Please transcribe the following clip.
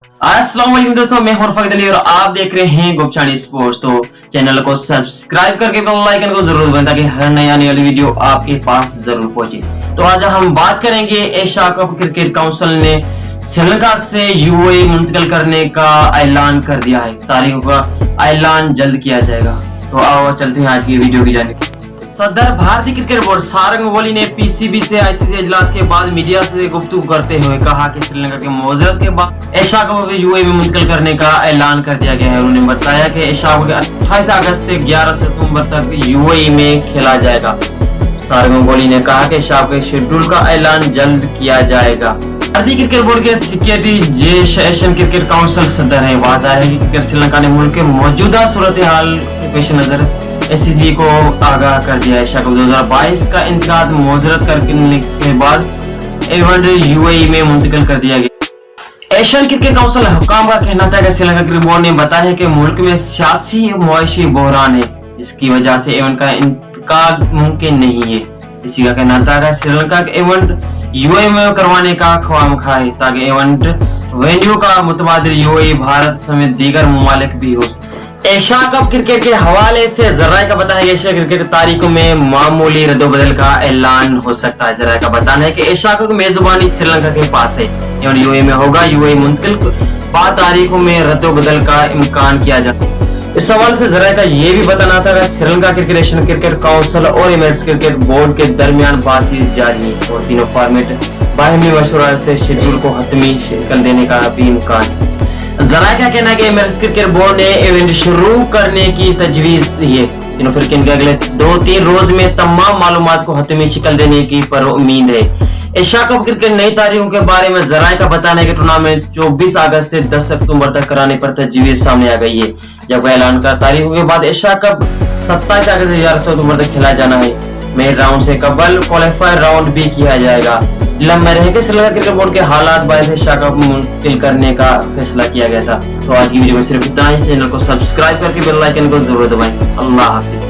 अस्सलाम वालेकुम दोस्तों, मैं हूं फखर अली और आप देख रहे हैं गोपचाणी स्पोर्ट्स। तो चैनल को सब्सक्राइब करके बेल आइकन को जरूर दबाएं ताकि हर नई आने वाली वीडियो आपके पास जरूर पहुंचे। तो आज हम बात करेंगे एशिया कप क्रिकेट काउंसिल ने श्रीलंका से यूएई मुंतकिल करने का ऐलान कर दिया है। तारीखों का ऐलान जल्द किया जाएगा। तो आओ चलते हैं आज की वीडियो की जानिब। सदर भारतीय क्रिकेट बोर्ड सारंग गांगुली ने पीसीबी से आईसीसी इजलास के बाद मीडिया से गुफ्तगू करते हुए कहा कि श्रीलंका के मौजूद के बाद एशिया कप यूएई में मुंतकिल करने का ऐलान कर दिया गया है। उन्होंने बताया कि एशिया कप 28 अगस्त से 11 सितंबर तक यूएई में खेला जाएगा। सारंग गांगुली ने कहा कि एशिया कप के शेड्यूल का ऐलान जल्द किया जाएगा। भारतीय क्रिकेट बोर्ड के सेक्रेटरी एशियन क्रिकेट काउंसिल सदर है। वाज़ा है कि क्रिकेट श्रीलंका ने मुल्क के मौजूदा सूरत हाल के पेश नजर एसीसी को आगाह कर दिया है। एशिया कप 2022 का इंतकाद मुअज्जरत करने के बाद इवेंट यूएई में मुंतकिल कर दिया गया। एशियन क्रिकेट काउंसिल हुकाम का कहना था कि श्रीलंका क्रिकेट बोर्ड ने बताया कि मुल्क में सियासी मुआशी बहरान है, जिसकी वजह से इवेंट का इंतकाद मुमकिन नहीं है। इसी का कहना था कि श्रीलंका के इवेंट यूएई में करवाने का ख्वामखा है ताकि इवेंट वेन्यू का मुतबादिल यूएई, भारत समेत दीगर ममालिक भी हो। एशिया कप क्रिकेट के हवाले से जराये का बताया कि एशिया क्रिकेट तारीखों में मामूली रद्दोबदल का ऐलान हो सकता है। जराये का बताना है कि एशिया कप की मेजबानी श्रीलंका के पास है और यूएई में होगा। यूएई मुंतकिल बाद तारीखों में रद्दोबदल का इम्कान किया जाता है। इस सवाल से जराये का ये भी बताना था कि Sri Lanka cricket Asian cricket council और एमिरेट्स क्रिकेट बोर्ड के दरमियान बातचीत जारी है और तीनों फॉर्मेट बाहमी मशवरा से शेड्यूल को हतमी शक्ल देने का भी इम्कान है। जराये का कहना है कि एमिरेट्स क्रिकेट बोर्ड ने इवेंट शुरू करने की तजवीज दी है। तीनों क्रिकेट के अगले 2-3 रोज में तमाम मालूमात को हतमी शक्ल देने की पर उम्मीद है। एशिया कप क्रिकेट नई तारीखों के बारे में जराये का बताना है कि टूर्नामेंट 24 अगस्त से 10 अक्टूबर तक कराने पर तजवीज सामने आ गई है। जब ऐलान का तारीखों के बाद एशिया कप 27 अगस्त से 11 अक्टूबर तक खेला जाना है। मेन राउंड से कबल क्वालिफायर राउंड भी किया जाएगा। लम्बे रह के श्रीलंका क्रिकेट बोर्ड के हालात बायस एशिया कप मुंतकिल करने का फैसला किया गया था। तो आज की वीडियो में सिर्फ इतना ही। चैनल को सब्सक्राइब करके बेल आइकन को जरूर दबाएं। अल्लाह हाफिज।